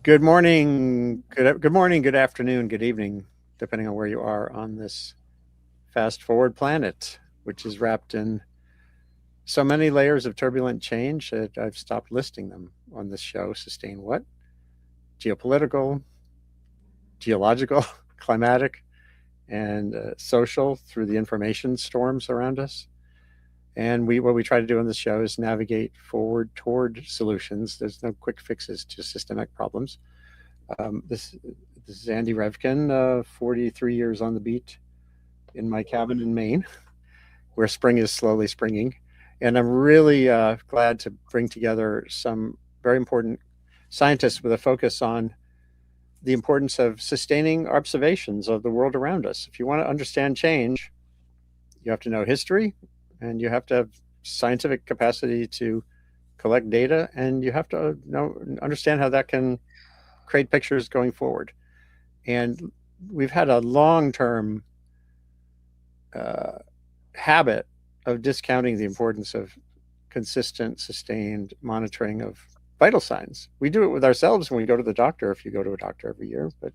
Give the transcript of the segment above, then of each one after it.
Good morning, good morning, good afternoon, good evening, depending on where you are on this fast forward planet, which is wrapped in so many layers of turbulent change that I've stopped listing them on this show. Sustain what? Geopolitical, geological, climatic, and social through the information storms around us. And what we try to do on this show is navigate forward toward solutions. There's no quick fixes to systemic problems. This is Andy Revkin, 43 years on the beat in my cabin in Maine, where spring is slowly springing. And I'm really glad to bring together some very important scientists with a focus on the importance of sustaining observations of the world around us. If you want to understand change, you have to know history, and you have to have scientific capacity to collect data, and you have to understand how that can create pictures going forward. And we've had a long-term habit of discounting the importance of consistent, sustained monitoring of vital signs. We do it with ourselves when we go to the doctor, if you go to a doctor every year. But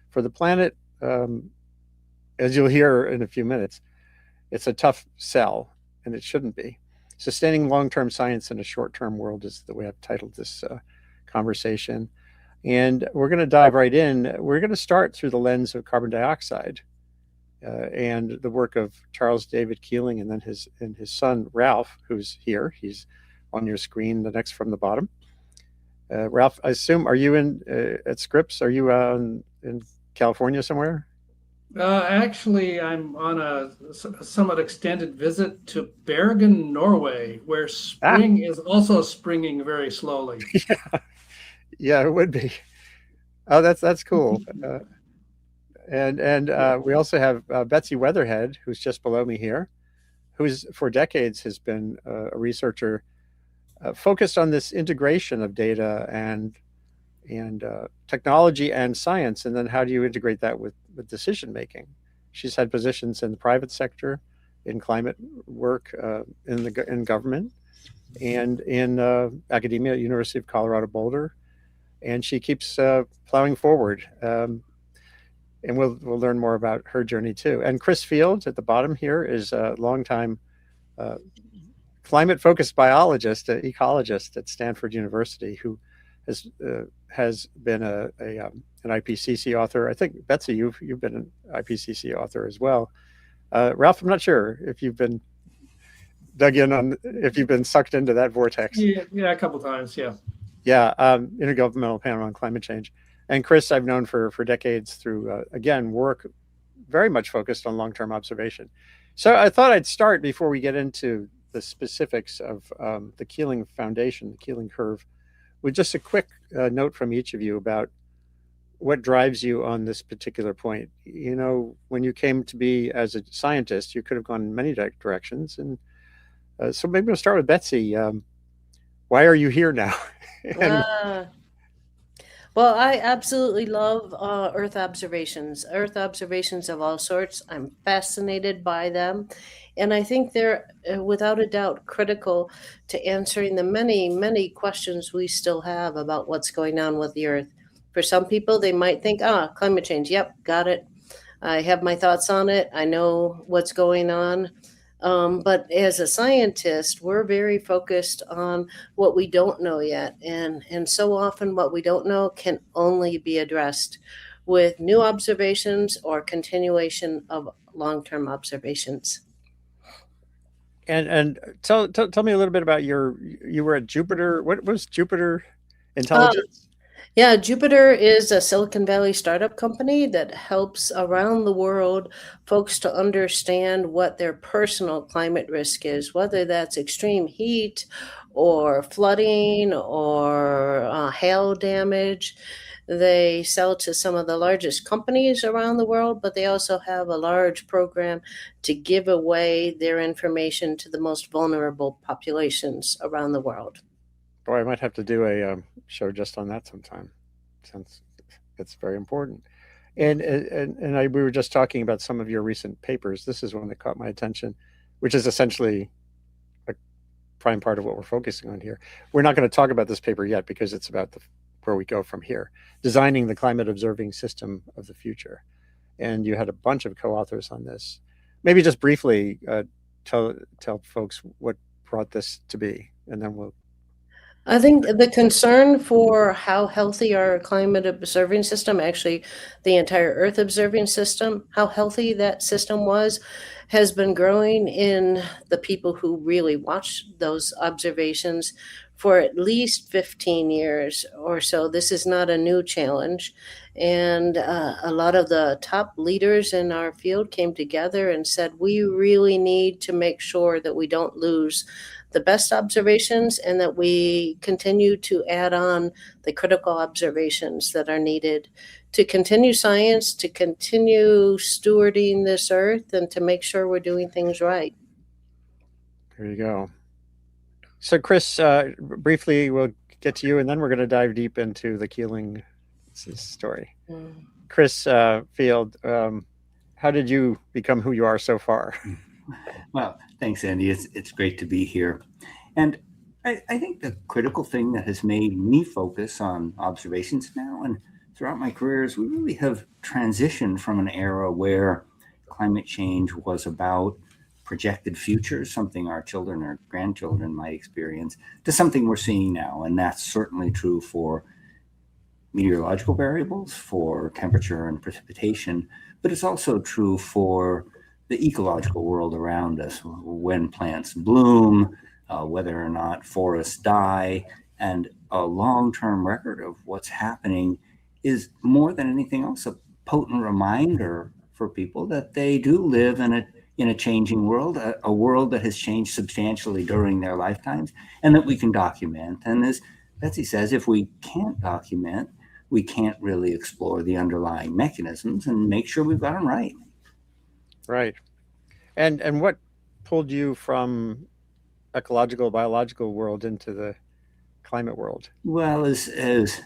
for the planet, as you'll hear in a few minutes, it's a tough sell, and it shouldn't be. Sustaining long-term science in a short-term world is the way I've titled this conversation. And we're going to dive right in. We're going to start through the lens of carbon dioxide and the work of Charles David Keeling, and then his son, Ralph, who's here. He's on your screen, the next from the bottom. Ralph, I assume, are you at Scripps? Are you in California somewhere? Actually, I'm on a somewhat extended visit to Bergen, Norway, where Ah, spring is also springing very slowly. yeah, it would be. Oh, that's cool. And we also have Betsy Weatherhead, who's just below me here, who's for decades has been a researcher focused on this integration of data and technology and science, and then how do you integrate that with decision making? She's had positions in the private sector, in climate work, in government, and in academia at University of Colorado Boulder, and she keeps plowing forward. And we'll learn more about her journey too. And Chris Fields at the bottom here is a longtime uh, climate-focused biologist, ecologist at Stanford University, who has been an IPCC author. I think Betsy, you've been an IPCC author as well. Ralph, I'm not sure if you've been dug in on if you've been sucked into that vortex. Yeah, a couple times. Yeah. Yeah, Intergovernmental Panel on Climate Change. And Chris, I've known for decades through, again, work very much focused on long-term observation. So I thought I'd start before we get into the specifics of the Keeling Foundation, the Keeling Curve, with just a quick note from each of you about what drives you on this particular point. You know, when you came to be as a scientist, you could have gone in many directions. And so maybe we'll start with Betsy. Why are you here now? And Uh, well, I absolutely love Earth observations of all sorts. I'm fascinated by them. And I think they're, without a doubt, critical to answering the many, many questions we still have about what's going on with the Earth. For some people, they might think, climate change. Yep, got it. I have my thoughts on it. I know what's going on. But as a scientist, we're very focused on what we don't know yet. And so often, what we don't know can only be addressed with new observations or continuation of long term observations. tell me a little bit about you were at Jupiter. What was Jupiter Um, Intelligence? Yeah, Jupiter is a Silicon Valley startup company that helps around the world folks to understand what their personal climate risk is, whether that's extreme heat or flooding or hail damage. They sell to some of the largest companies around the world, but they also have a large program to give away their information to the most vulnerable populations around the world. Boy, I might have to do a show just on that sometime, since it's very important. And we were just talking about some of your recent papers. This is one that caught my attention, which is essentially a prime part of what we're focusing on here. We're not going to talk about this paper yet because it's about where we go from here, designing the climate observing system of the future. And you had a bunch of co-authors on this. Maybe just briefly tell folks what brought this to be, and then we'll. I think the concern for how healthy our climate observing system, actually the entire Earth observing system, how healthy that system was, has been growing in the people who really watch those observations for at least 15 years or so. This is not a new challenge. And a lot of the top leaders in our field came together and said, we really need to make sure that we don't lose the best observations and that we continue to add on the critical observations that are needed to continue science, to continue stewarding this earth, and to make sure we're doing things right. There you go. So, Chris, briefly, we'll get to you, and then we're going to dive deep into the Keeling story. Chris Field, how did you become who you are so far? Well, thanks, Andy. It's great to be here. And I think the critical thing that has made me focus on observations now and throughout my career is we really have transitioned from an era where climate change was about projected futures, something our children or grandchildren might experience, to something we're seeing now. And that's certainly true for meteorological variables, for temperature and precipitation, but it's also true for the ecological world around us, when plants bloom, whether or not forests die, and a long-term record of what's happening is more than anything else a potent reminder for people that they do live in a changing world, a world that has changed substantially during their lifetimes, and that we can document. And as Betsy says, if we can't document, we can't really explore the underlying mechanisms and make sure we've got them right. Right. And what pulled you from ecological, biological world into the climate world? Well, as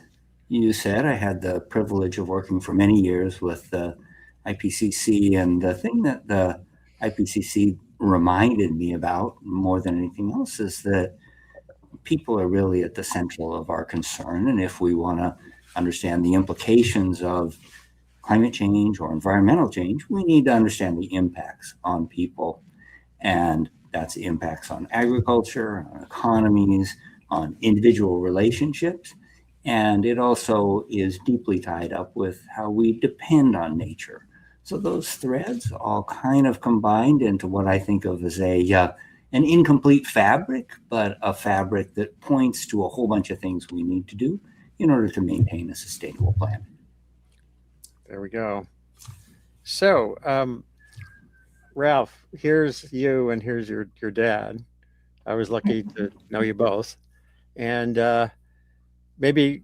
you said, I had the privilege of working for many years with the IPCC, and the thing that the IPCC reminded me about more than anything else is that people are really at the central of our concern. And if we want to understand the implications of climate change or environmental change, we need to understand the impacts on people. And that's the impacts on agriculture, on economies, on individual relationships. And it also is deeply tied up with how we depend on nature. So those threads all kind of combined into what I think of as an incomplete fabric, but a fabric that points to a whole bunch of things we need to do in order to maintain a sustainable planet. There we go. So, Ralph, here's you and here's your dad. I was lucky to know you both. And maybe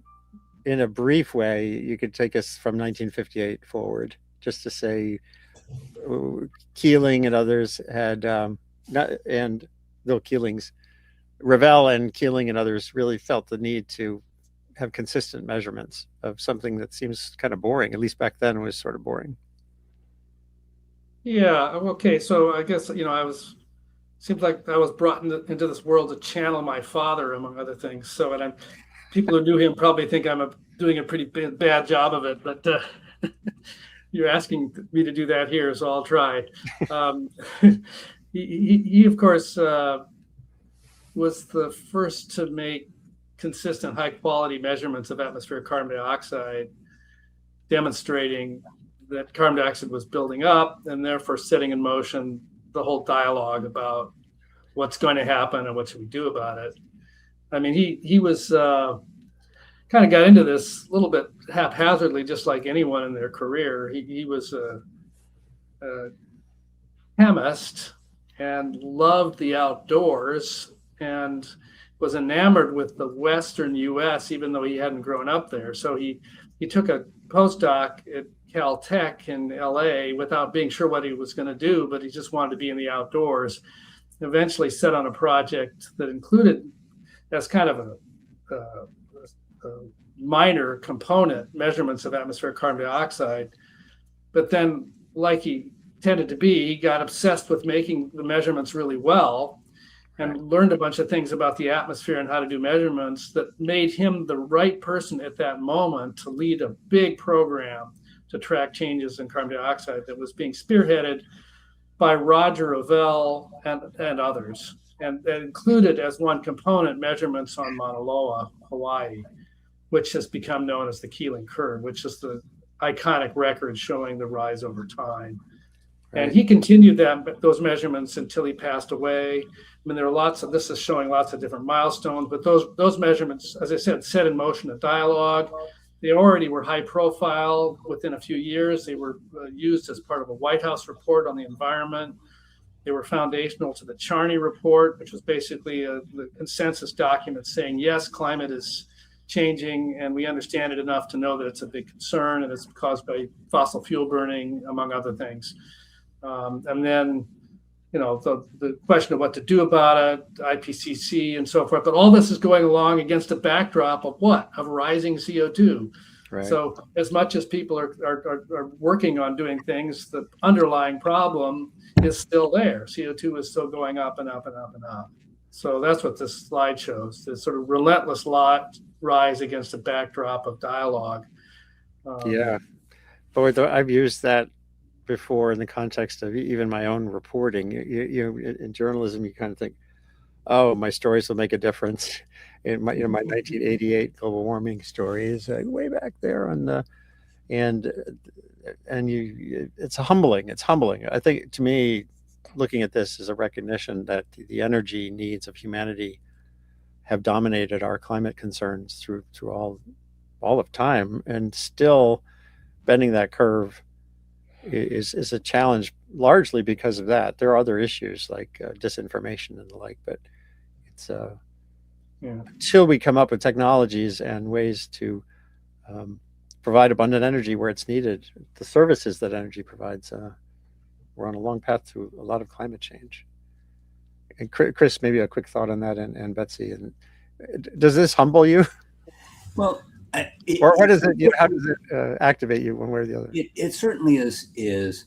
in a brief way, you could take us from 1958 forward, just to say Keeling and others had, and Bill Keeling's, Ravel and Keeling and others really felt the need to have consistent measurements of something that seems kind of boring, at least back then it was sort of boring. Yeah, okay. So I guess, seems like I was brought into this world to channel my father, among other things. So, and people who knew him probably think I'm doing a pretty bad job of it, but you're asking me to do that here, so I'll try. He of course, was the first to make consistent high quality measurements of atmospheric carbon dioxide, demonstrating that carbon dioxide was building up and therefore setting in motion the whole dialogue about what's going to happen and what should we do about it. I mean, he was kind of got into this a little bit haphazardly, just like anyone in their career. He was a chemist and loved the outdoors and was enamored with the Western U.S., even though he hadn't grown up there. So he took a postdoc at Caltech in L.A. without being sure what he was going to do, but he just wanted to be in the outdoors. Eventually set on a project that included, as kind of a minor component, measurements of atmospheric carbon dioxide. But then, like he tended to be, he got obsessed with making the measurements really well. and learned a bunch of things about the atmosphere and how to do measurements that made him the right person at that moment to lead a big program to track changes in carbon dioxide that was being spearheaded by Roger Revelle and others. And that included as one component measurements on Mauna Loa, Hawaii, which has become known as the Keeling curve, which is the iconic record showing the rise over time. Right. And he continued those measurements until he passed away. I mean, there are lots of, this is showing lots of different milestones, but those measurements, as I said, set in motion a dialogue. They already were high profile. Within a few years, they were used as part of a White House report on the environment. They were foundational to the Charney report, which was basically the consensus document saying, yes, climate is changing, and we understand it enough to know that it's a big concern, and it's caused by fossil fuel burning, among other things. And then, the question of what to do about it, IPCC and so forth. But all this is going along against a backdrop of what? Of rising CO2. Right. So as much as people are working on doing things, the underlying problem is still there. CO2 is still going up and up and up and up. So that's what this slide shows, this sort of relentless rise against a backdrop of dialogue. Yeah. But I've used that before in the context of even my own reporting. In journalism, you kind of think, oh, my stories will make a difference. In my 1988 global warming story is way back there on the, and it's humbling. It's humbling. I think, to me, looking at this is a recognition that the energy needs of humanity have dominated our climate concerns through all of time, and still bending that curve is a challenge, largely because of that. There are other issues like disinformation and the like, but it's until we come up with technologies and ways to provide abundant energy where it's needed, the services that energy provides, we're on a long path to a lot of climate change. And Chris, maybe a quick thought on that, and Betsy. And does this humble you? Well, or what is it? How does it activate you one way or the other? It certainly is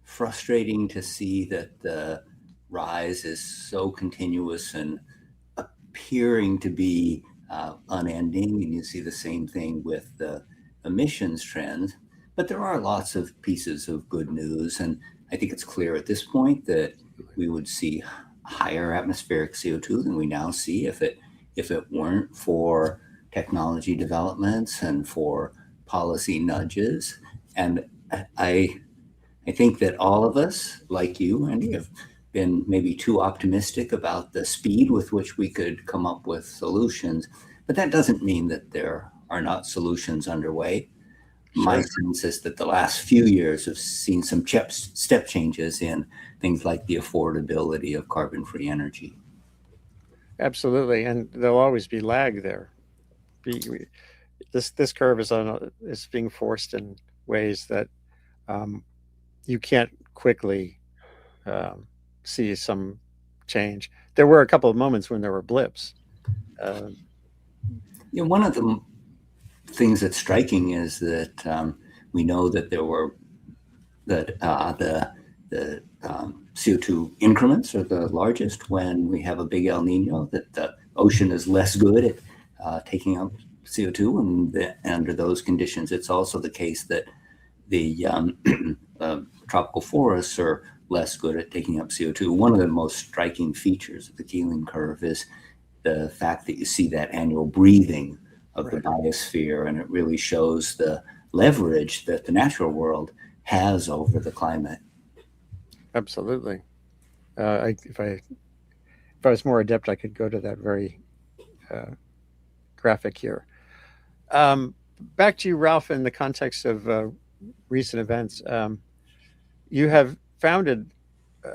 frustrating to see that the rise is so continuous and appearing to be unending, and you see the same thing with the emissions trends. But there are lots of pieces of good news, and I think it's clear at this point that we would see higher atmospheric CO2 than we now see if it weren't for technology developments and for policy nudges. And I think that all of us, like you, Andy, have been maybe too optimistic about the speed with which we could come up with solutions. But that doesn't mean that there are not solutions underway. Sure. My sense is that the last few years have seen some step changes in things like the affordability of carbon-free energy. Absolutely, and there'll always be lag there. This curve is being forced in ways that you can't quickly see some change. There were a couple of moments when there were blips. One of the things that's striking is that we know that the CO2 increments are the largest when we have a big El Nino, that the ocean is less good at taking up CO2, and under those conditions, it's also the case that the tropical forests are less good at taking up CO2. One of the most striking features of the Keeling curve is the fact that you see that annual breathing of the biosphere, and it really shows the leverage that the natural world has over the climate. Absolutely. If I was more adept, I could go to that very graphic here. Back to you, Ralph, in the context of recent events. You have founded,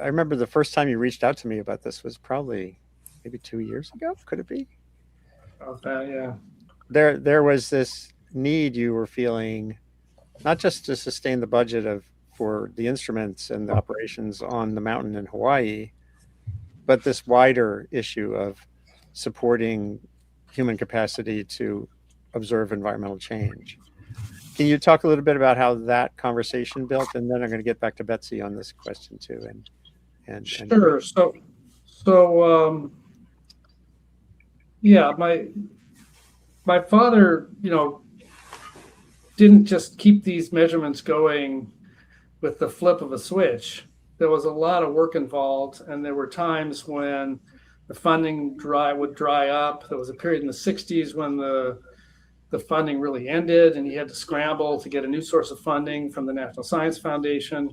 I remember the first time you reached out to me about this was probably maybe 2 years ago. Could it be? Yeah. There was this need you were feeling, not just to sustain the budget for the instruments and the operations on the mountain in Hawaii, but this wider issue of supporting human capacity to observe environmental change. Can you talk a little bit about how that conversation built? And then I'm going to get back to Betsy on this question too. Sure. So yeah, my father, didn't just keep these measurements going with the flip of a switch. There was a lot of work involved, and there were times when the funding would dry up. There was a period in the 60s when the funding really ended, and he had to scramble to get a new source of funding from the National Science Foundation.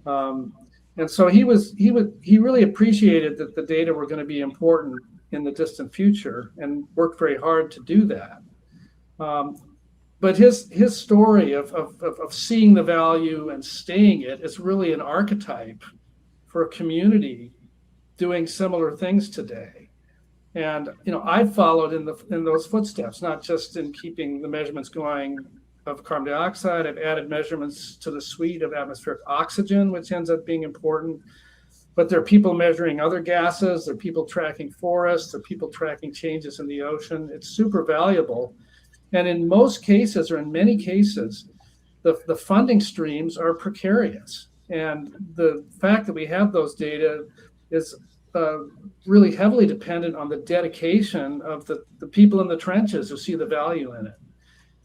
And so he really appreciated that the data were going to be important in the distant future, and worked very hard to do that. But his story of seeing the value and staying it is really an archetype for a community doing similar things today. And I've followed in those footsteps, not just in keeping the measurements going of carbon dioxide. I've added measurements to the suite of atmospheric oxygen, which ends up being important. But there are people measuring other gases, there are people tracking forests, there are people tracking changes in the ocean. It's super valuable. And in most cases, or in many cases, the funding streams are precarious. And the fact that we have those data is really heavily dependent on the dedication of the people in the trenches who see the value in it.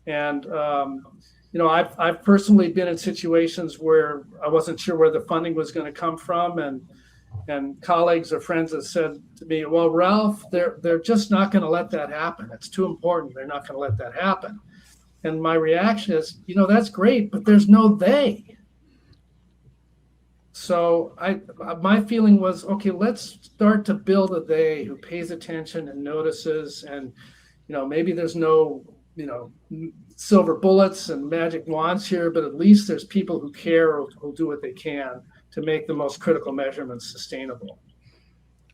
And I've personally been in situations where I wasn't sure where the funding was going to come from, and colleagues or friends have said to me, "Well, Ralph, they're just not going to let that happen. It's too important. They're not going to let that happen." And my reaction is, that's great, but there's no they. So my feeling was, okay, let's start to build a they who pays attention and notices, and maybe there's no silver bullets and magic wands here, but at least there's people who care, who'll do what they can to make the most critical measurements sustainable.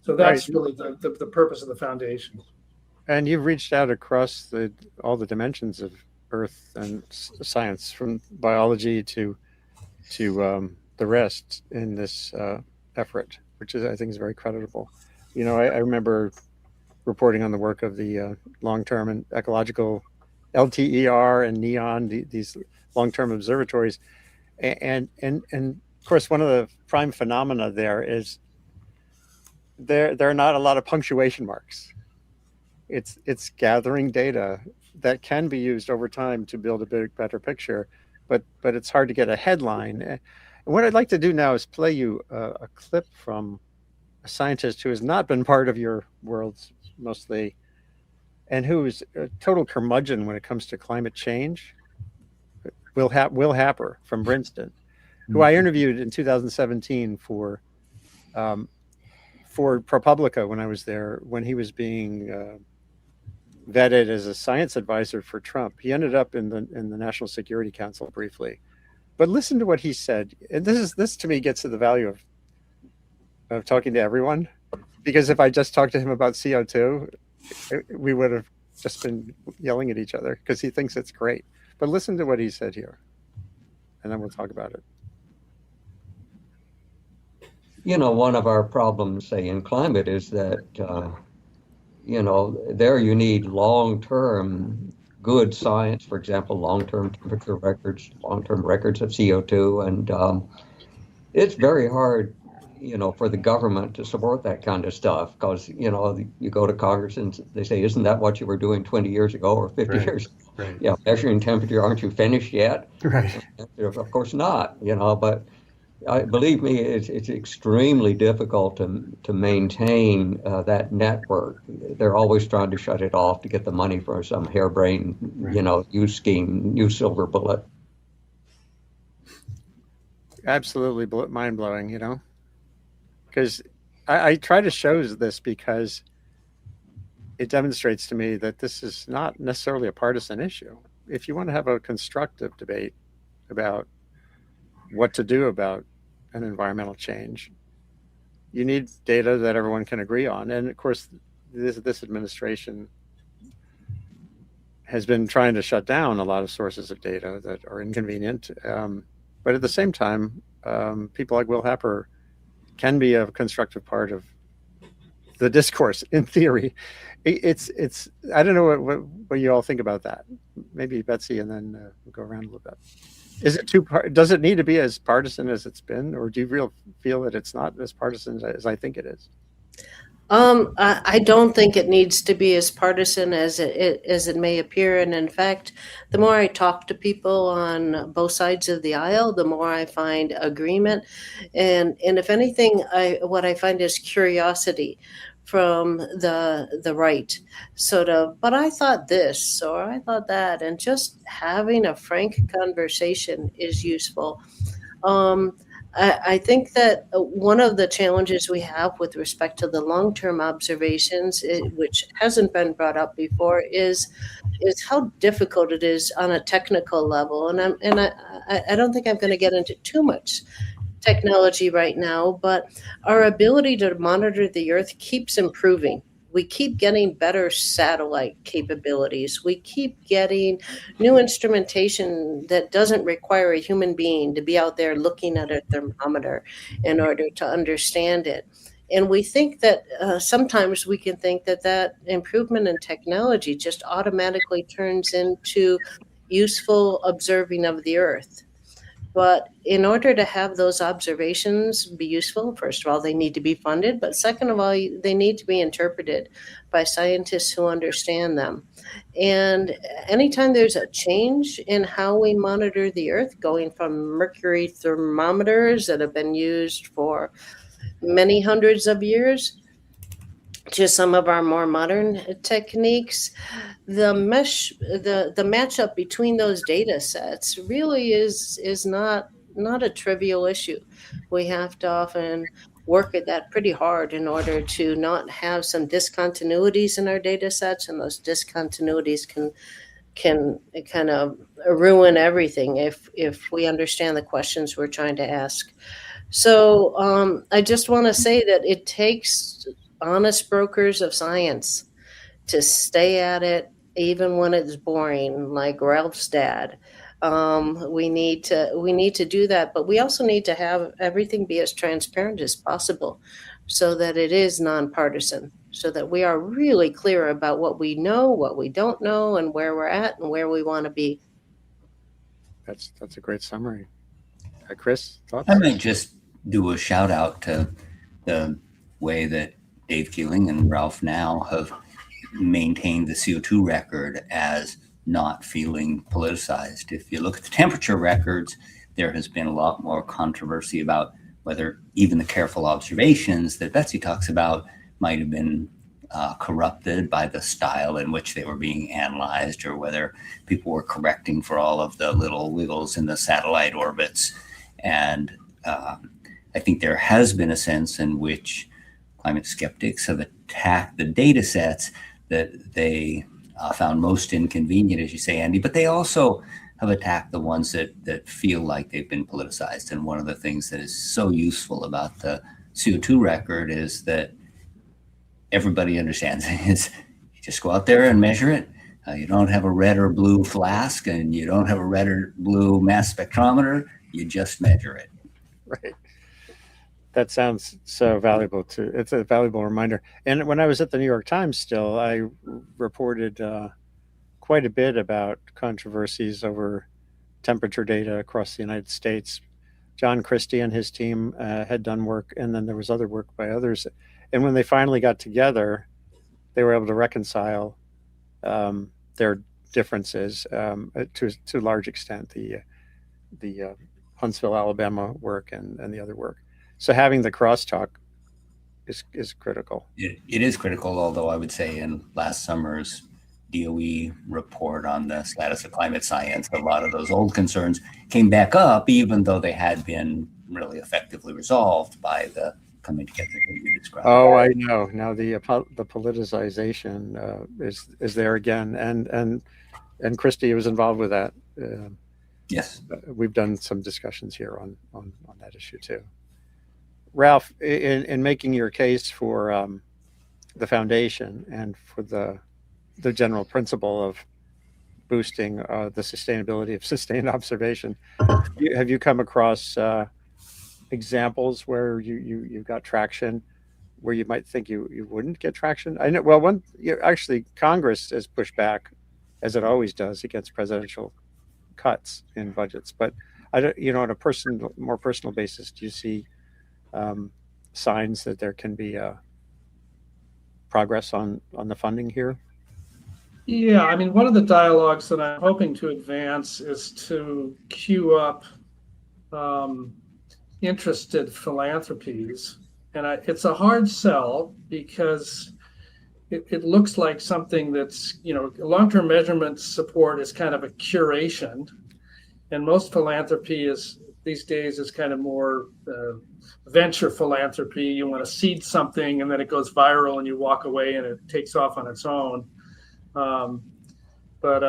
So that's really the purpose of the foundation. And you've reached out across all the dimensions of Earth and science, from biology to the rest in this effort, which I think is very creditable. I remember reporting on the work of the long-term and ecological LTER and NEON, these long-term observatories, and of course, one of the prime phenomena there is there are not a lot of punctuation marks. It's gathering data that can be used over time to build a better picture, but it's hard to get a headline. And what I'd like to do now is play you a clip from a scientist who has not been part of your worlds mostly, and who's a total curmudgeon when it comes to climate change. Will Happer from Princeton, who I interviewed in 2017 for ProPublica when I was there, when he was being vetted as a science advisor for Trump. He ended up in the National Security Council briefly. But listen to what he said. And this to me gets to the value of talking to everyone, because if I just talked to him about CO2, we would have just been yelling at each other, because he thinks it's great. But listen to what he said here, and then we'll talk about it. One of our problems, say, in climate is that, there you need long-term good science, for example, long-term temperature records, long-term records of CO2. And it's very hard, for the government to support that kind of stuff, because, you go to Congress and they say, isn't that what you were doing 20 years ago or 50 years ago? Right. Yeah, measuring temperature, aren't you finished yet? Right. Of course not, but believe me, it's extremely difficult to maintain that network. They're always trying to shut it off to get the money for some harebrained, new scheme, new silver bullet. Absolutely mind-blowing, because I try to show this because it demonstrates to me that this is not necessarily a partisan issue. If you want to have a constructive debate about what to do about an environmental change, you need data that everyone can agree on. And of course, this administration has been trying to shut down a lot of sources of data that are inconvenient. But at the same time, people like Will Happer can be a constructive part of the discourse. In theory, it's. I don't know what you all think about that. Maybe Betsy, and then we'll go around a little bit. Is it does it need to be as partisan as it's been, or do you feel that it's not as partisan as I think it is? I don't think it needs to be as partisan as it may appear, and in fact, the more I talk to people on both sides of the aisle, the more I find agreement, and if anything, what I find is curiosity from the right, sort of. But I thought this, or I thought that, and just having a frank conversation is useful. Um, I think that one of the challenges we have with respect to the long-term observations, which hasn't been brought up before, is how difficult it is on a technical level. And I don't think I'm going to get into too much technology right now, but our ability to monitor the Earth keeps improving. We keep getting better satellite capabilities. We keep getting new instrumentation that doesn't require a human being to be out there looking at a thermometer in order to understand it. And we think that sometimes we can think that that improvement in technology just automatically turns into useful observing of the Earth. But in order to have those observations be useful, first of all, they need to be funded. But second of all, they need to be interpreted by scientists who understand them. And anytime there's a change in how we monitor the Earth, going from mercury thermometers that have been used for many hundreds of years to some of our more modern techniques, the matchup between those data sets really is not a trivial issue. We have to often work at that pretty hard in order to not have some discontinuities in our data sets, and those discontinuities can kind of ruin everything if we understand the questions we're trying to ask. So I just want to say that it takes honest brokers of science to stay at it even when it's boring, like Ralph's dad. We need to do that, but we also need to have everything be as transparent as possible, so that it is nonpartisan, so that we are really clear about what we know, what we don't know, and where we're at and where we want to be. That's a great summary. Chris, thoughts? I might just do a shout out to the way that Dave Keeling and Ralph now have maintained the CO2 record as not feeling politicized. If you look at the temperature records, there has been a lot more controversy about whether even the careful observations that Betsy talks about might have been corrupted by the style in which they were being analyzed, or whether people were correcting for all of the little wiggles in the satellite orbits. And I think there has been a sense in which climate skeptics have attacked the data sets that they found most inconvenient, as you say, Andy, but they also have attacked the ones that feel like they've been politicized. And one of the things that is so useful about the CO2 record is that everybody understands it. You just go out there and measure it. You don't have a red or blue flask, and you don't have a red or blue mass spectrometer. You just measure it. Right. That sounds so valuable too. It's a valuable reminder. And when I was at the New York Times still, I reported quite a bit about controversies over temperature data across the United States. John Christie and his team had done work, and then there was other work by others. And when they finally got together, they were able to reconcile their differences to a large extent. The Huntsville, Alabama work and the other work. So having the crosstalk is critical. It is critical, although I would say in last summer's DOE report on the status of climate science, a lot of those old concerns came back up, even though they had been really effectively resolved by the coming together that you described. Oh, I know. Now the politicization is there again, and Christie was involved with that. Yes, we've done some discussions here on that issue too. Ralph, in making your case for the foundation and for the general principle of boosting the sustainability of sustained observation, have you come across examples where you got traction where you might think you wouldn't get traction? I know. Well, actually, Congress has pushed back, as it always does, against presidential cuts in budgets. But I don't, on a more personal basis, do you see signs that there can be a progress on the funding here? Yeah, I mean, one of the dialogues that I'm hoping to advance is to queue up interested philanthropies. And it's a hard sell because it looks like something that's, long-term measurement support is kind of a curation. And most philanthropy these days is kind of more venture philanthropy. You want to seed something and then it goes viral and you walk away and it takes off on its own. But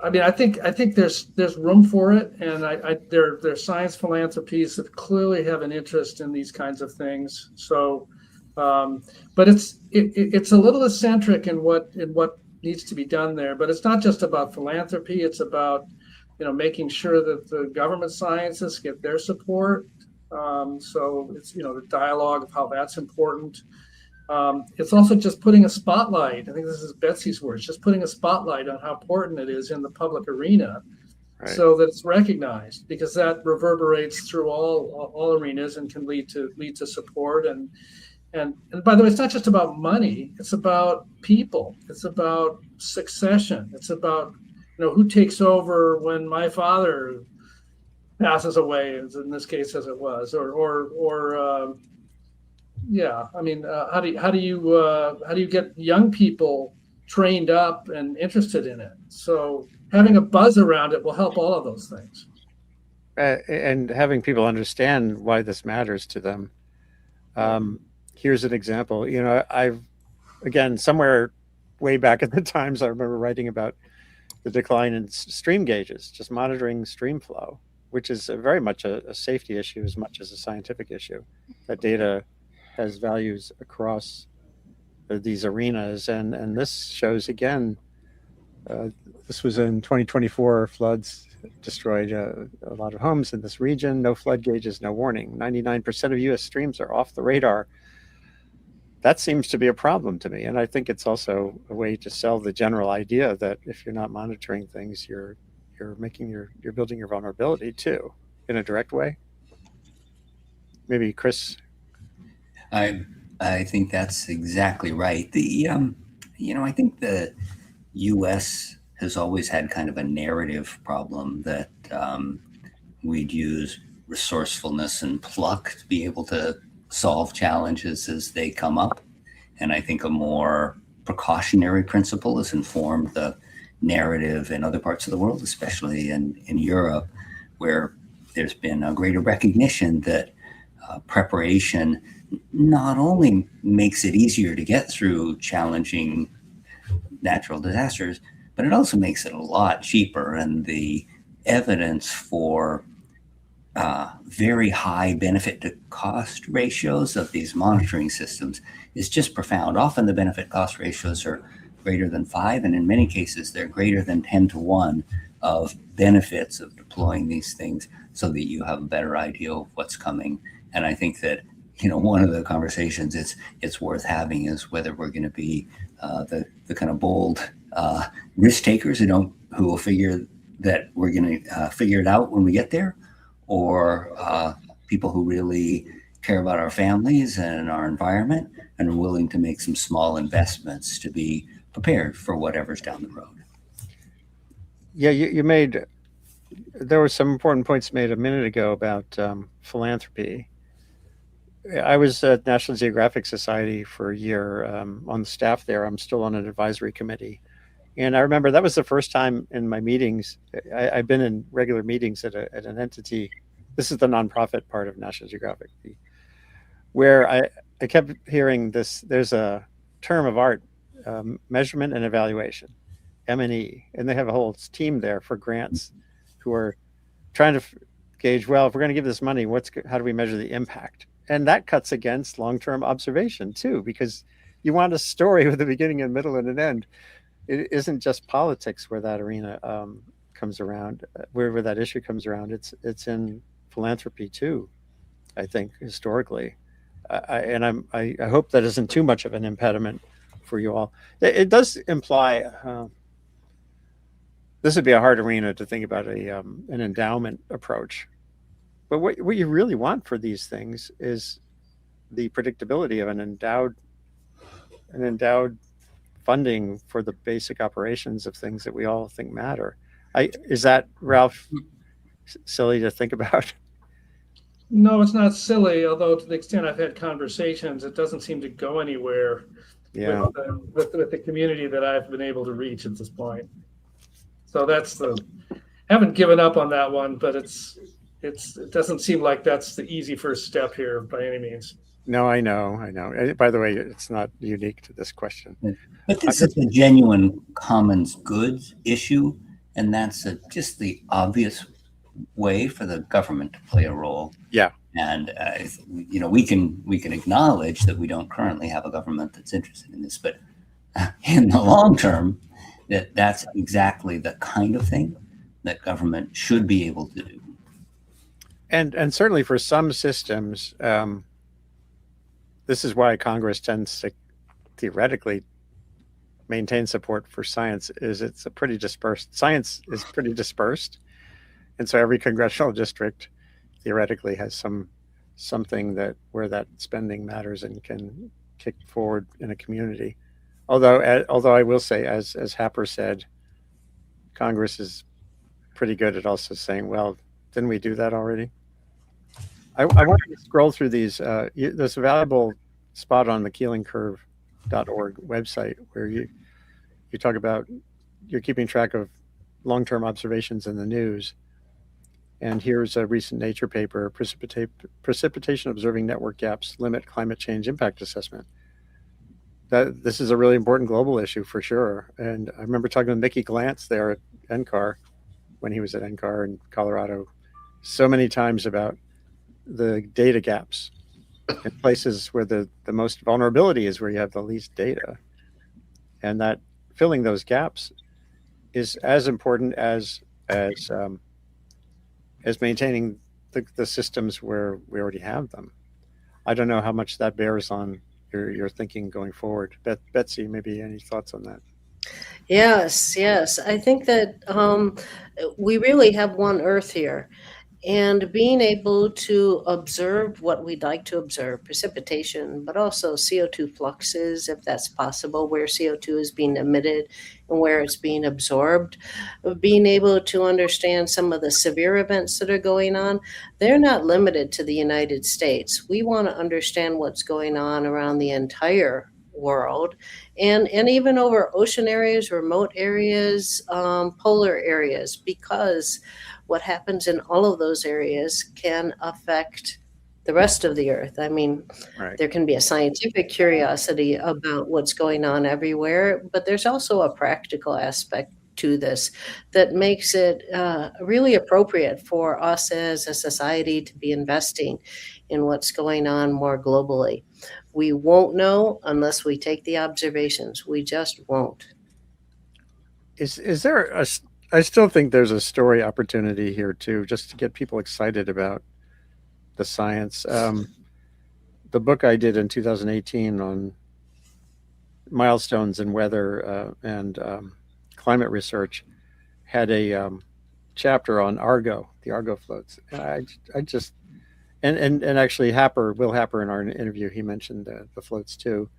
I mean, I think there's room for it, and there's science philanthropies that clearly have an interest in these kinds of things. So, but it's a little eccentric in what needs to be done there. But it's not just about philanthropy; it's about making sure that the government scientists get their support. So it's the dialogue of how that's important. It's also just putting a spotlight. I think this is Betsy's words, just putting a spotlight on how important it is in the public arena, right, so that it's recognized, because that reverberates through all arenas and can lead to support. And by the way, it's not just about money. It's about people. It's about succession. It's about, who takes over when my father passes away, as in this case as it was, or yeah, I mean, how do you get young people trained up and interested in it? So having a buzz around it will help all of those things. And having people understand why this matters to them. Here's an example. I've, again, somewhere way back in the times, I remember writing about the decline in stream gauges, just monitoring stream flow, which is very much a safety issue as much as a scientific issue. That data has values across these arenas, and this shows again. This was in 2024. Floods destroyed a lot of homes in this region. No flood gauges, no warning. 99% of U.S. streams are off the radar. That seems to be a problem to me, and I think it's also a way to sell the general idea that if you're not monitoring things, you're building your vulnerability too, in a direct way. Maybe Chris. I think that's exactly right. I think the U.S. has always had kind of a narrative problem that we'd use resourcefulness and pluck to be able to solve challenges as they come up. And I think a more precautionary principle has informed the narrative in other parts of the world, especially in Europe, where there's been a greater recognition that preparation not only makes it easier to get through challenging natural disasters, but it also makes it a lot cheaper. And the evidence for very high benefit to cost ratios of these monitoring systems is just profound. Often the benefit cost ratios are greater than 5, and in many cases they're greater than 10-to-1 of benefits of deploying these things, so that you have a better idea of what's coming. And I think that one of the conversations it's worth having is whether we're going to be the kind of bold risk takers who will figure that we're going to figure it out when we get there, or people who really care about our families and our environment and are willing to make some small investments to be prepared for whatever's down the road. Yeah, there were some important points made a minute ago about philanthropy. I was at National Geographic Society for a year on the staff there. I'm still on an advisory committee. And I remember that was the first time in my meetings. I've been in regular meetings at an entity. This is the nonprofit part of National Geographic, where I kept hearing this. There's a term of art, measurement and evaluation, M&E. And they have a whole team there for grants who are trying to gauge, well, if we're going to give this money, how do we measure the impact? And that cuts against long-term observation too, because you want a story with a beginning, a middle, and an end. It isn't just politics where that arena comes around, where that issue comes around. It's in philanthropy too, I think, historically. I hope that isn't too much of an impediment for you all. It does imply this would be a hard arena to think about an endowment approach. But what you really want for these things is the predictability of an endowed an endowed funding for the basic operations of things that we all think matter. Is that, Ralph, silly to think about? No, it's not silly, although to the extent I've had conversations, it doesn't seem to go anywhere Yeah. with the community that I've been able to reach at this point. So haven't given up on that one, but it doesn't seem like that's the easy first step here by any means. No, I know. By the way, it's not unique to this question. But this is a genuine commons goods issue, and that's just the obvious way for the government to play a role. Yeah. And we can acknowledge that we don't currently have a government that's interested in this, but in the long term, that's exactly the kind of thing that government should be able to do. And certainly for some systems, this is why Congress tends to theoretically maintain support for science. It's a pretty dispersed. Science is pretty dispersed, and so every congressional district theoretically has something where that spending matters and can kick forward in a community. Although I will say, as Happer said, Congress is pretty good at also saying, well, didn't we do that already? I want to scroll through these. There's a valuable spot on the keelingcurve.org website where you talk about you're keeping track of long-term observations in the news. And here's a recent Nature paper, Precipitation Observing Network Gaps Limit Climate Change Impact Assessment. This is a really important global issue for sure. And I remember talking with Mickey Glantz there at NCAR when he was at NCAR in Colorado so many times about the data gaps in places where the most vulnerability is, where you have the least data. And that filling those gaps is as important as maintaining the systems where we already have them. I don't know how much that bears on your thinking going forward. Betsy, maybe any thoughts on that? Yes. I think that we really have one Earth here. And being able to observe what we'd like to observe, precipitation, but also CO2 fluxes, if that's possible, where CO2 is being emitted and where it's being absorbed, being able to understand some of the severe events that are going on, they're not limited to the United States. We want to understand what's going on around the entire world and even over ocean areas, remote areas, polar areas, because what happens in all of those areas can affect the rest of the earth. I mean, Right. There can be a scientific curiosity about what's going on everywhere, but there's also a practical aspect to this that makes it really appropriate for us as a society to be investing in what's going on more globally. We won't know unless we take the observations. We just won't. Is there I still think there's a story opportunity here too, just to get people excited about the science. The book I did in 2018 on milestones in weather and climate research had a chapter on Argo, the Argo floats. And I just and actually Will Happer in our interview, he mentioned the floats too.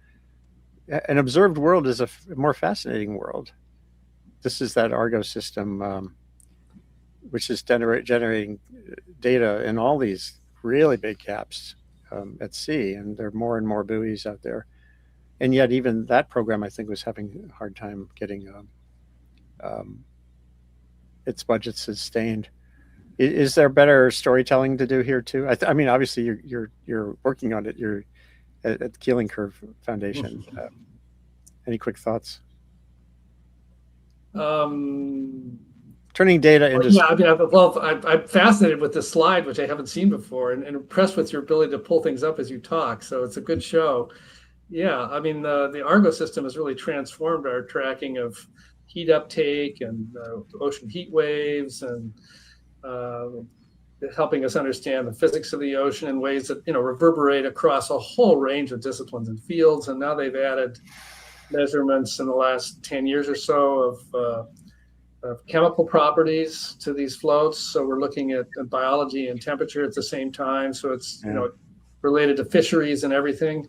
An observed world is a more fascinating world. This is that Argo system, which is generating data in all these really big gaps at sea, and there are more and more buoys out there. And yet, even that program, I think, was having a hard time getting its budget sustained. Is there better storytelling to do here too? I mean, obviously, you're working on it. You're at the Keeling Curve Foundation. Any quick thoughts? Turning data into I'm fascinated with this slide, which I haven't seen before, and impressed with your ability to pull things up as you talk. So it's a good show. Yeah, I mean the Argo system has really transformed our tracking of heat uptake and ocean heat waves, and helping us understand the physics of the ocean in ways that reverberate across a whole range of disciplines and fields. And now they've added measurements in the last 10 years or so of chemical properties to these floats. So we're looking at biology and temperature at the same time. So it's related to fisheries and everything.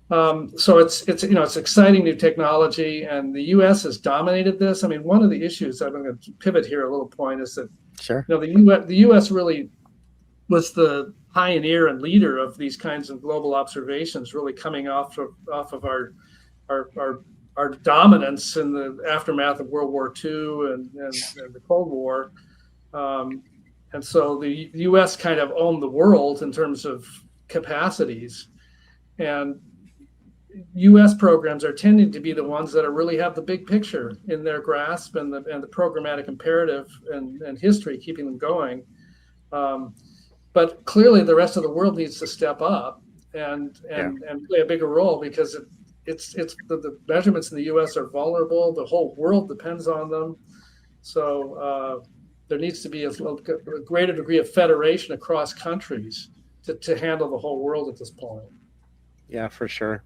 So it's exciting new technology, and the U.S. has dominated this. I mean, one of the issues, I'm going to pivot here a little point, is that Sure. the U.S. really was the pioneer and leader of these kinds of global observations, really coming off of our our dominance in the aftermath of World War II and the Cold War. And so the U.S. kind of owned the world in terms of capacities, and U.S. programs are tending to be the ones that really have the big picture in their grasp, and the programmatic imperative and history keeping them going. But clearly, the rest of the world needs to step up and play a bigger role, because it's the measurements in the U.S. are vulnerable. The whole world depends on them. So there needs to be a greater degree of federation across countries to handle the whole world at this point. Yeah, for sure.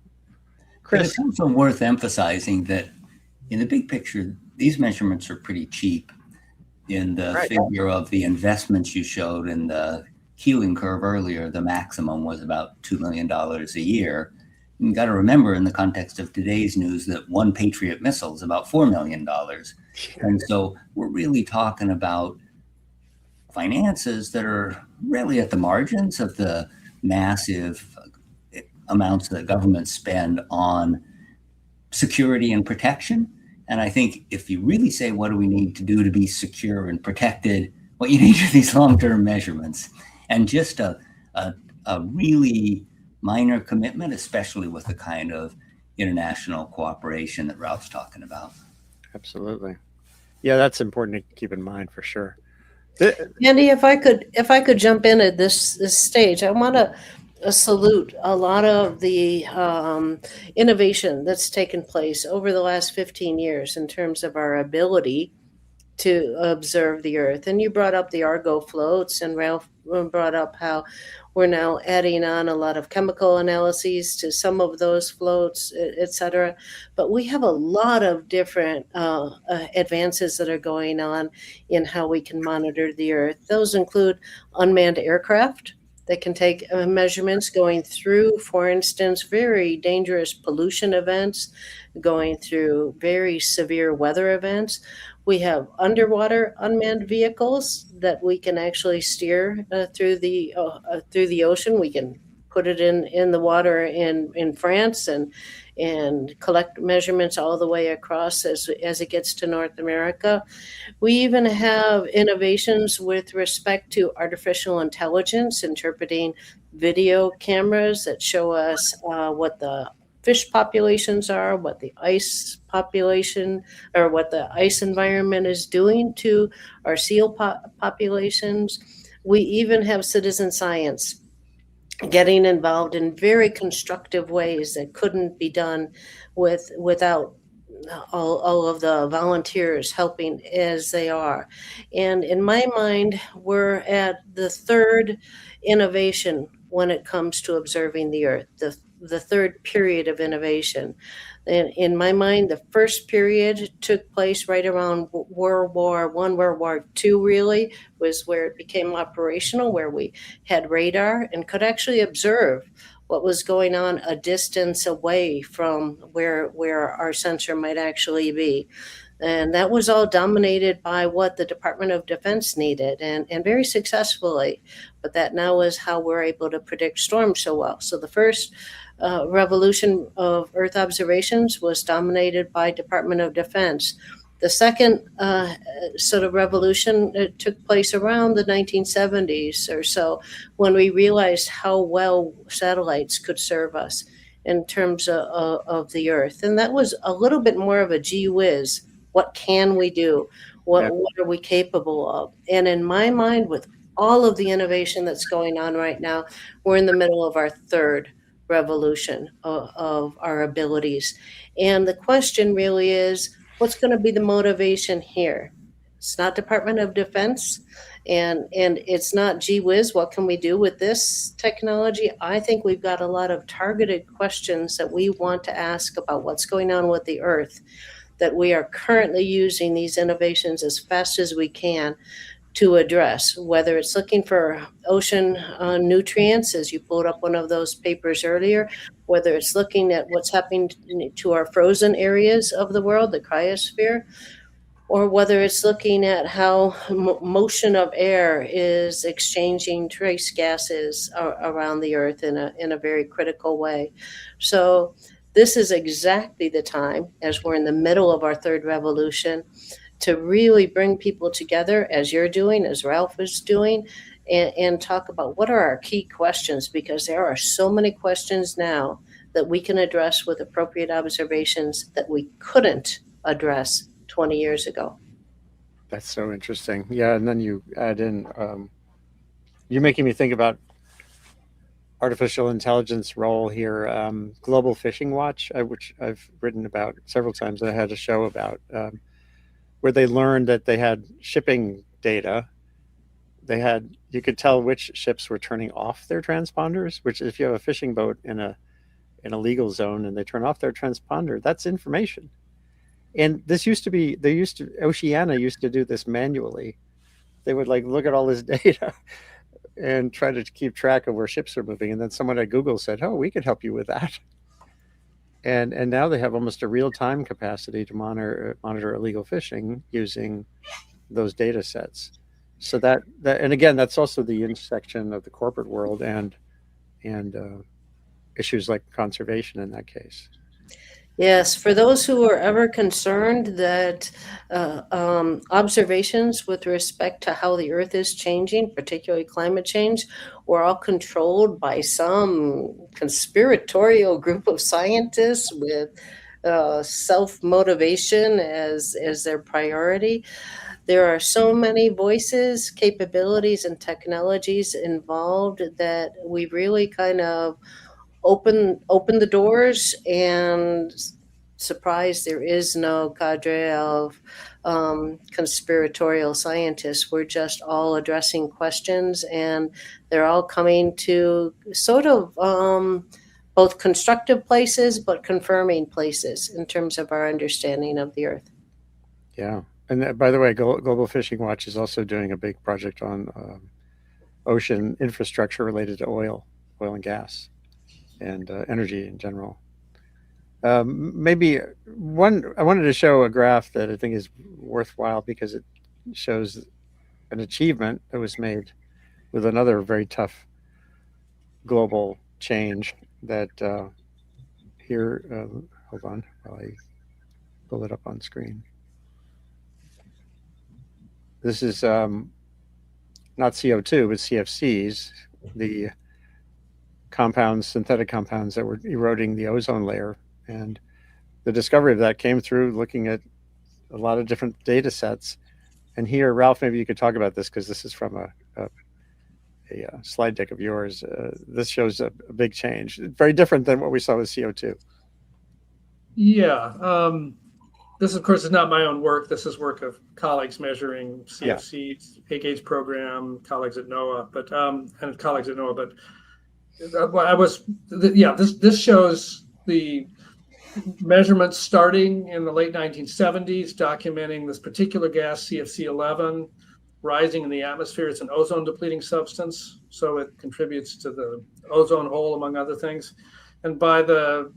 But Chris, it's also worth emphasizing that in the big picture, these measurements are pretty cheap. In the Right. figure of the investments you showed in the Keeling curve earlier, the maximum was about $2 million a year. You got to remember, in the context of today's news, that one Patriot missile is about $4 million. And so we're really talking about finances that are really at the margins of the massive amounts that governments spend on security and protection. And I think if you really say, what do we need to do to be secure and protected? What you need are these long-term measurements, and just a really minor commitment, especially with the kind of international cooperation that Ralph's talking about. Absolutely. Yeah, that's important to keep in mind for sure. Andy, if I could jump in at this stage, I want to salute a lot of the innovation that's taken place over the last 15 years in terms of our ability to observe the Earth. And you brought up the Argo floats, and Ralph brought up how we're now adding on a lot of chemical analyses to some of those floats, et cetera. But we have a lot of different advances that are going on in how we can monitor the Earth. Those include unmanned aircraft that can take measurements going through, for instance, very dangerous pollution events, going through very severe weather events. We have underwater unmanned vehicles that we can actually steer through the ocean. We can put it in the water in France and collect measurements all the way across as it gets to North America. We even have innovations with respect to artificial intelligence, interpreting video cameras that show us what the fish populations are, what the ice population or what the ice environment is doing to our seal populations. We even have citizen science getting involved in very constructive ways that couldn't be done without all of the volunteers helping as they are. And in my mind, we're at the third innovation when it comes to observing the Earth, the third period of innovation. And in my mind, the first period took place right around World War I, World War II, really, was where it became operational, where we had radar and could actually observe what was going on a distance away from where our sensor might actually be. And that was all dominated by what the Department of Defense needed, and very successfully. But that now is how we're able to predict storms so well. So the first revolution of Earth observations was dominated by Department of Defense. The second sort of revolution took place around the 1970s or so, when we realized how well satellites could serve us in terms of the Earth. And that was a little bit more of a gee whiz. What can we do? What are we capable of? And in my mind, with all of the innovation that's going on right now, we're in the middle of our third revolution of our abilities. And the question really is, what's going to be the motivation here? It's not Department of Defense, and it's not gee whiz, what can we do with this technology? I think we've got a lot of targeted questions that we want to ask about what's going on with the Earth, that we are currently using these innovations as fast as we can to address, whether it's looking for ocean nutrients, as you pulled up one of those papers earlier, whether it's looking at what's happening to our frozen areas of the world, the cryosphere, or whether it's looking at how motion of air is exchanging trace gases around the earth in a very critical way. So this is exactly the time, as we're in the middle of our third revolution, to really bring people together, as you're doing, as Ralph is doing, and talk about what are our key questions, because there are so many questions now that we can address with appropriate observations that we couldn't address 20 years ago. That's so interesting. Yeah, and then you add in, you're making me think about artificial intelligence role here. Global Fishing Watch, which I've written about several times. I had a show about where they learned that they had shipping data. You could tell which ships were turning off their transponders. Which, if you have a fishing boat in a legal zone and they turn off their transponder, that's information. And this used to be, Oceana used to do this manually. They would like look at all this data and try to keep track of where ships are moving. And then someone at Google said, "Oh, we could help you with that." And now they have almost a real-time capacity to monitor illegal fishing using those data sets. So that and again, that's also the intersection of the corporate world and issues like conservation in that case. Yes, for those who are ever concerned that observations with respect to how the Earth is changing, particularly climate change, were all controlled by some conspiratorial group of scientists with self-motivation as their priority. There are so many voices, capabilities, and technologies involved that we really kind of open the doors, and surprise, there is no cadre of conspiratorial scientists. We're just all addressing questions, and they're all coming to sort of both constructive places but confirming places in terms of our understanding of the Earth. Yeah. And by the way, Global Fishing Watch is also doing a big project on ocean infrastructure related to oil and gas, and energy in general. Maybe I wanted to show a graph that I think is worthwhile because it shows an achievement that was made with another very tough global change that here, hold on while I pull it up on screen. This is not CO2, but CFCs, the synthetic compounds that were eroding the ozone layer. And the discovery of that came through looking at a lot of different data sets. And here, Ralph, maybe you could talk about this because this is from a slide deck of yours. This shows a big change. Very different than what we saw with CO2. Yeah. This, of course, is not my own work. This is work of colleagues measuring CFCs, A-gauge program, colleagues at NOAA, this shows the measurements starting in the late 1970s, documenting this particular gas, CFC-11, rising in the atmosphere. It's an ozone depleting substance, so it contributes to the ozone hole, among other things. And by the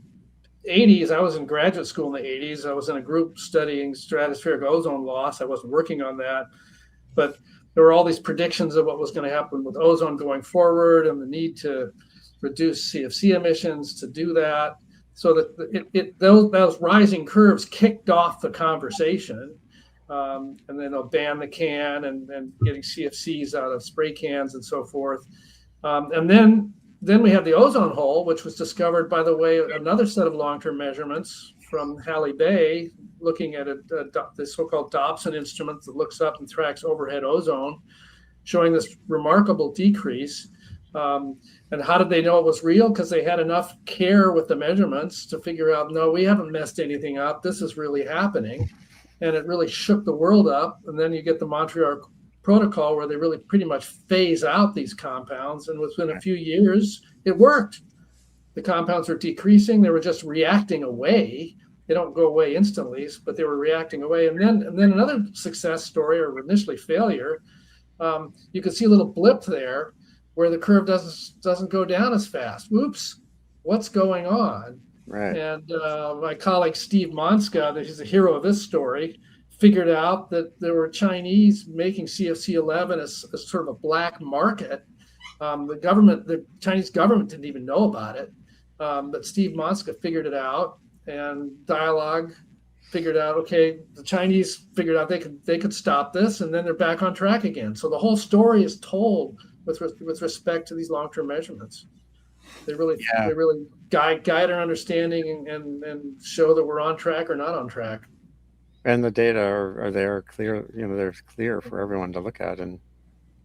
80s, I was in graduate school in the 80s. I was in a group studying stratospheric ozone loss. I wasn't working on that, but there were all these predictions of what was going to happen with ozone going forward and the need to reduce CFC emissions to do that. So that those rising curves kicked off the conversation, and then they'll ban the can and getting CFCs out of spray cans and so forth. And then we have the ozone hole, which was discovered, by the way, another set of long-term measurements from Halley Bay, looking at the so-called Dobson instrument that looks up and tracks overhead ozone, showing this remarkable decrease. And how did they know it was real? Because they had enough care with the measurements to figure out, no, we haven't messed anything up. This is really happening. And it really shook the world up. And then you get the Montreal Protocol where they really pretty much phase out these compounds. And within a few years, it worked. The compounds were decreasing. They were just reacting away. They don't go away instantly, but they were reacting away. And then another success story, or initially failure, you can see a little blip there where the curve doesn't go down as fast. Whoops. what's going on? Right. And my colleague Steve Monska, that he's the hero of this story, figured out that there were Chinese making CFC-11 as sort of a black market. The Chinese government didn't even know about it, but Steve Monska figured it out, and Dialogue figured out, okay, the Chinese figured out they could stop this, and then they're back on track again. So the whole story is told with respect to these long-term measurements. They really guide our understanding and show that we're on track or not on track. And the data are there clear, they're clear for everyone to look at, and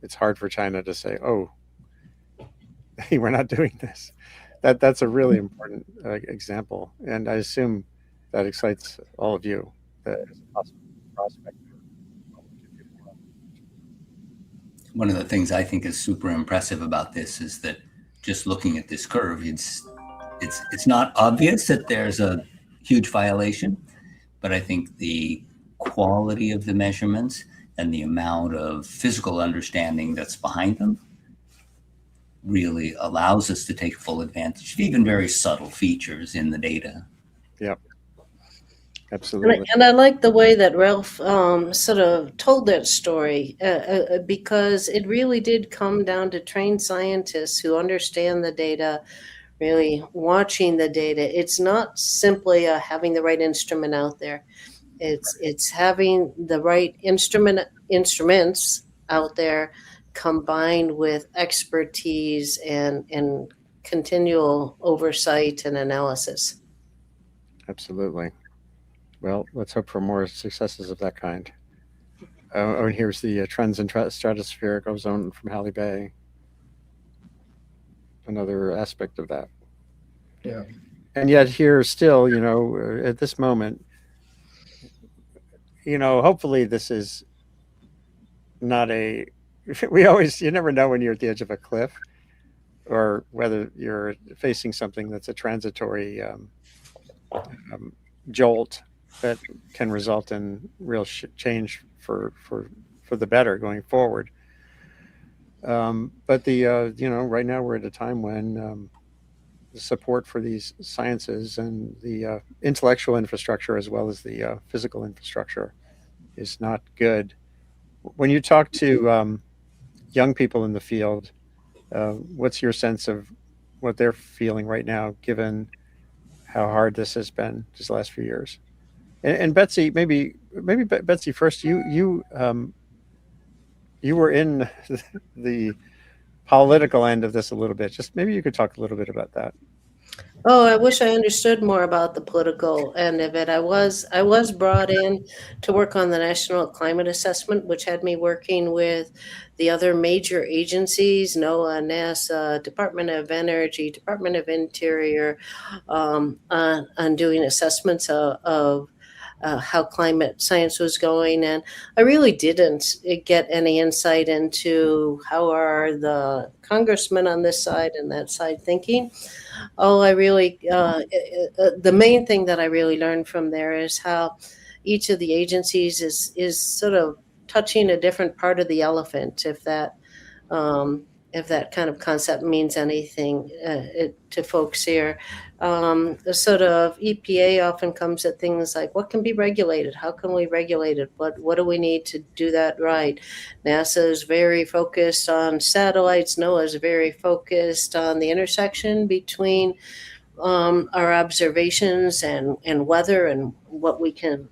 it's hard for China to say, oh, we're not doing this. That's a really important example, and I assume that excites all of you. That is a possible prospect. One of the things I think is super impressive about this is that just looking at this curve, it's not obvious that there's a huge violation, but I think the quality of the measurements and the amount of physical understanding that's behind them really allows us to take full advantage of even very subtle features in the data. Yep. Absolutely. And I like the way that Ralph sort of told that story because it really did come down to trained scientists who understand the data, really watching the data. It's not simply having the right instrument out there. It's having the right instruments out there combined with expertise and continual oversight and analysis. Absolutely. Well, let's hope for more successes of that kind. And here's the trends in stratospheric ozone from Halley Bay. Another aspect of that. Yeah. And yet here still, at this moment, hopefully this is not you never know when you're at the edge of a cliff or whether you're facing something that's a transitory jolt that can result in real change for the better going forward. But right now we're at a time when the support for these sciences and the intellectual infrastructure as well as the physical infrastructure is not good. When you talk to young people in the field, what's your sense of what they're feeling right now, given how hard this has been these last few years? And Betsy, maybe Betsy first. You were in the political end of this a little bit. Just maybe you could talk a little bit about that. Oh, I wish I understood more about the political end of it. I was brought in to work on the National Climate Assessment, which had me working with the other major agencies, NOAA, NASA, Department of Energy, Department of Interior, on doing assessments of how climate science was going. And I really didn't get any insight into how are the congressmen on this side and that side thinking. The main thing that I really learned from there is how each of the agencies is sort of touching a different part of the elephant, if that kind of concept means anything to folks here. The sort of EPA often comes at things like, what can be regulated? How can we regulate it? What do we need to do that right? NASA is very focused on satellites. NOAA is very focused on the intersection between our observations and weather and what we can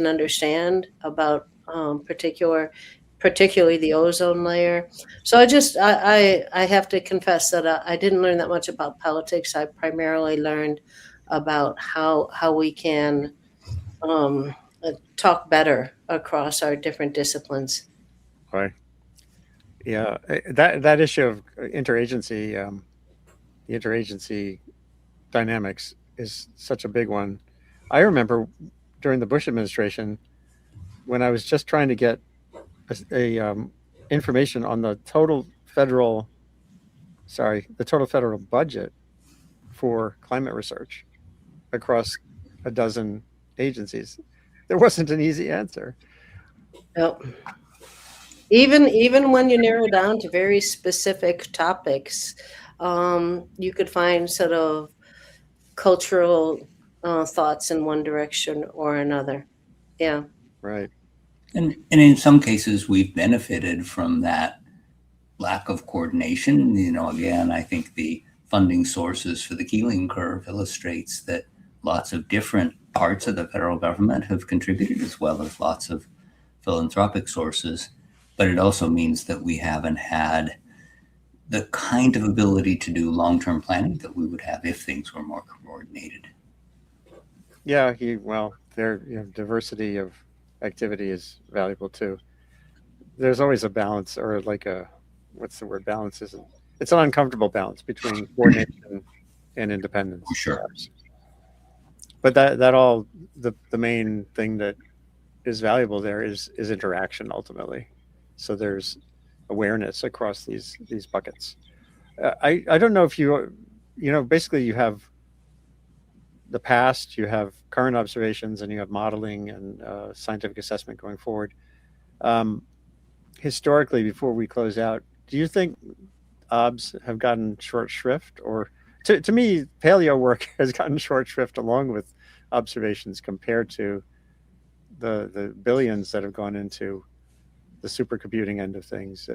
understand about particularly the ozone layer. So I have to confess that I didn't learn that much about politics. I primarily learned about how we can talk better across our different disciplines. Right. Yeah, that issue of the interagency dynamics is such a big one. I remember during the Bush administration when I was just trying to get information on the total federal budget for climate research across a dozen agencies. There wasn't an easy answer. Yep. Even when you narrow down to very specific topics, you could find sort of cultural thoughts in one direction or another. Yeah. Right. And in some cases, we've benefited from that lack of coordination. Again, I think the funding sources for the Keeling curve illustrates that lots of different parts of the federal government have contributed, as well as lots of philanthropic sources. But it also means that we haven't had the kind of ability to do long-term planning that we would have if things were more coordinated. Yeah. Diversity of activity is valuable too. There's always a balance, or like what's the word? Balance isn't. It's an uncomfortable balance between coordination and independence, Sure. perhaps. But that all the main thing that is valuable there is interaction ultimately. So there's awareness across these buckets. I don't know if basically you have the past, you have current observations, and you have modeling and scientific assessment going forward. Historically, before we close out, do you think obs have gotten short shrift, or to me, paleo work has gotten short shrift along with observations compared to the billions that have gone into the supercomputing end of things?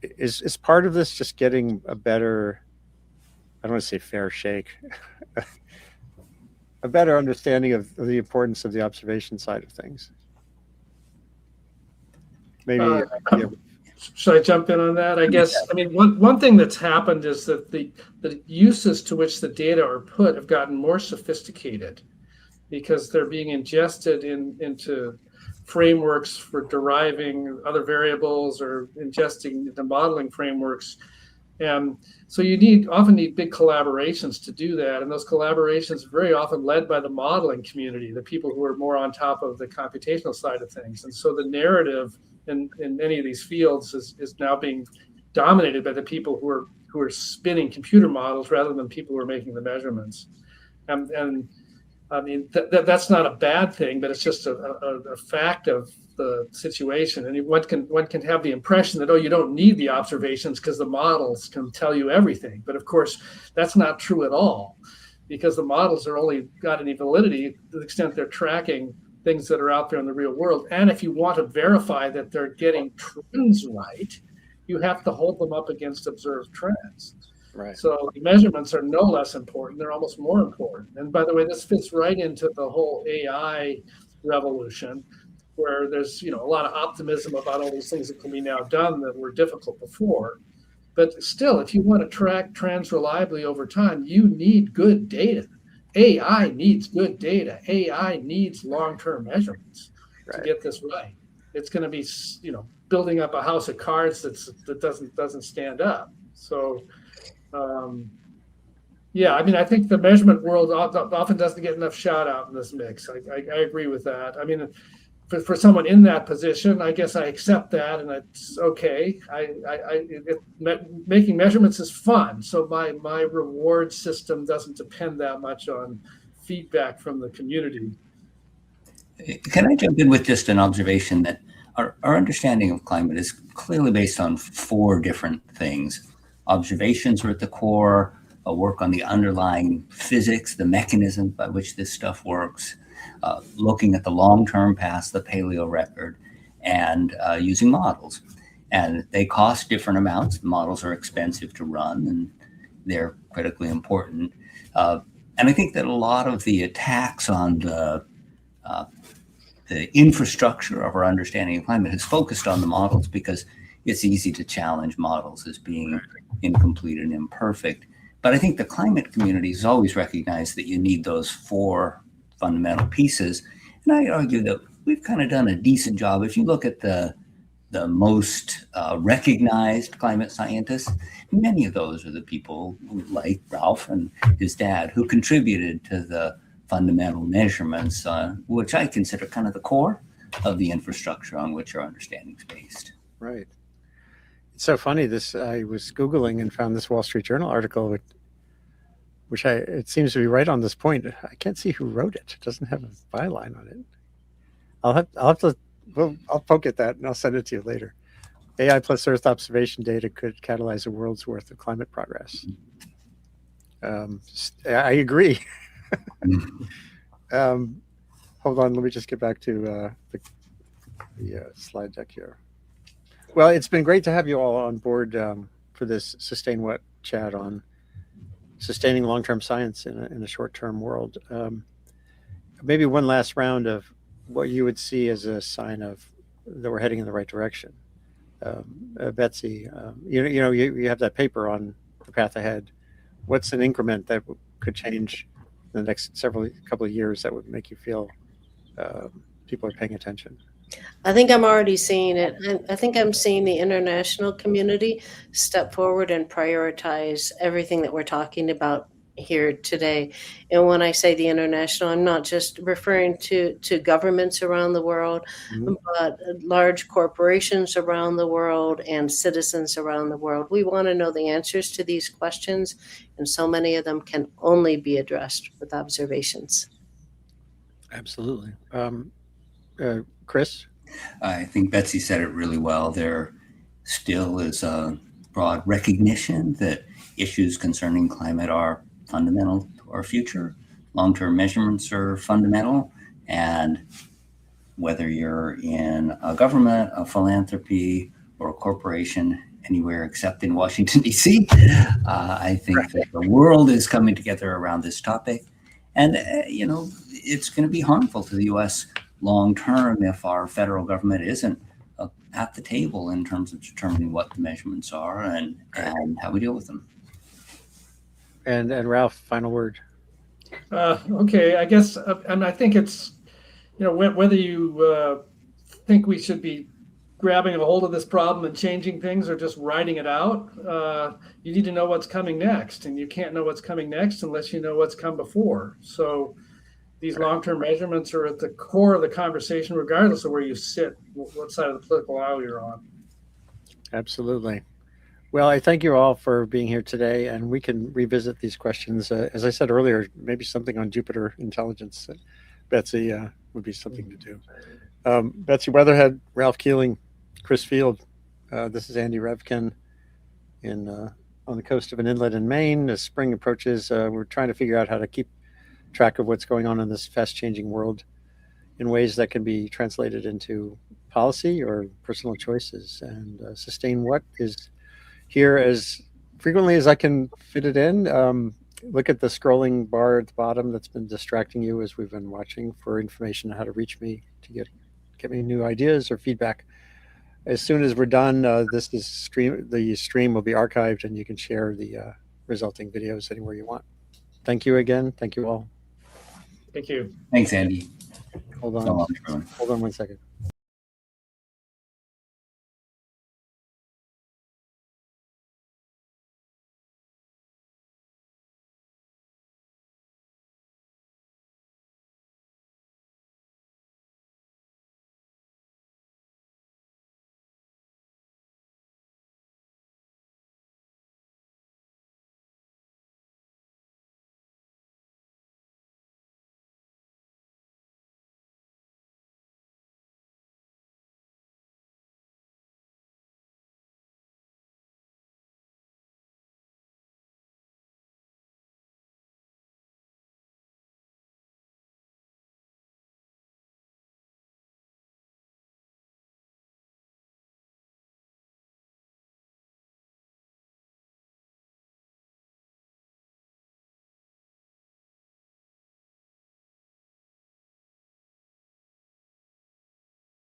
Is part of this just getting a better, I don't want to say fair shake, a better understanding of the importance of the observation side of things? Maybe. Should I jump in on that? I guess, I mean, one thing that's happened is that the uses to which the data are put have gotten more sophisticated because they're being ingested into frameworks for deriving other variables or ingesting into modeling frameworks. And so you often need big collaborations to do that. And those collaborations are very often led by the modeling community, the people who are more on top of the computational side of things. And so the narrative in many of these fields is now being dominated by the people who are spinning computer models rather than people who are making the measurements. And I mean, that's not a bad thing, but it's just a fact of the situation. And one can have the impression that, oh, you don't need the observations because the models can tell you everything. But of course, that's not true at all, because the models are only got any validity to the extent they're tracking things that are out there in the real world. And if you want to verify that they're getting trends right, you have to hold them up against observed trends. Right. So the measurements are no less important. They're almost more important. And by the way, this fits right into the whole AI revolution, where there's a lot of optimism about all these things that can be now done that were difficult before. But still, if you want to track trends reliably over time, you need good data. AI needs good data. AI needs long-term measurements to get this right. It's going to be, building up a house of cards that doesn't stand up. So, yeah, I mean, I think the measurement world often doesn't get enough shout out in this mix. I agree with that. I mean, for someone in that position, I guess I accept that, and it's okay. Making measurements is fun, so my reward system doesn't depend that much on feedback from the community. Can I jump in with just an observation that our understanding of climate is clearly based on 4 different things. Observations are at the core, work on the underlying physics, the mechanism by which this stuff works, looking at the long-term past the paleo record, and using models. And they cost different amounts. The models are expensive to run, and they're critically important. And I think that a lot of the attacks on the infrastructure of our understanding of climate has focused on the models because it's easy to challenge models as being incomplete and imperfect. But I think the climate community has always recognized that you need those 4 fundamental pieces. And I argue that we've kind of done a decent job. If you look at the most recognized climate scientists, many of those are the people like Ralph and his dad who contributed to the fundamental measurements, which I consider kind of the core of the infrastructure on which our understanding is based. Right. It's so funny. I was Googling and found this Wall Street Journal article, which it seems to be right on this point. I can't see who wrote it. It doesn't have a byline on it. I'll have to. I'll poke at that and I'll send it to you later. AI plus Earth observation data could catalyze a world's worth of climate progress. I agree. Hold on, let me just get back to the slide deck here. Well, it's been great to have you all on board for this Sustain What chat on sustaining long-term science in a short-term world. Maybe one last round of what you would see as a sign of that we're heading in the right direction. Betsy, you have that paper on the path ahead. What's an increment that could change in the next couple of years that would make you feel people are paying attention? I think I'm already seeing it. I think I'm seeing the international community step forward and prioritize everything that we're talking about here today. And when I say the international, I'm not just referring to governments around the world, but large corporations around the world and citizens around the world. We want to know the answers to these questions, and so many of them can only be addressed with observations. Absolutely. Chris? I think Betsy said it really well. There still is a broad recognition that issues concerning climate are fundamental to our future. Long-term measurements are fundamental, and whether you're in a government, a philanthropy, or a corporation, anywhere except in Washington, D.C., I think that the world is coming together around this topic. And, it's going to be harmful to the U.S. long term if our federal government isn't at the table in terms of determining what the measurements are and how we deal with them. And Ralph, final word. Okay, I guess, and I think it's, whether you think we should be grabbing a hold of this problem and changing things or just writing it out, you need to know what's coming next, and you can't know what's coming next unless you know what's come before. So these long-term measurements are at the core of the conversation, regardless of where you sit, what side of the political aisle you're on. Absolutely. Well, I thank you all for being here today, and we can revisit these questions. As I said earlier, maybe something on Jupiter intelligence, Betsy, would be something to do. Betsy Weatherhead, Ralph Keeling, Chris Field. This is Andy Revkin on the coast of an inlet in Maine. As spring approaches, we're trying to figure out how to keep track of what's going on in this fast-changing world in ways that can be translated into policy or personal choices. And Sustain What is here as frequently as I can fit it in. Look at the scrolling bar at the bottom that's been distracting you as we've been watching for information on how to reach me to get me new ideas or feedback. As soon as we're done, the stream will be archived, and you can share the resulting videos anywhere you want. Thank you again. Thank you all. Thank you. Thanks, Andy. Hold on. So long, everyone. Hold on one second.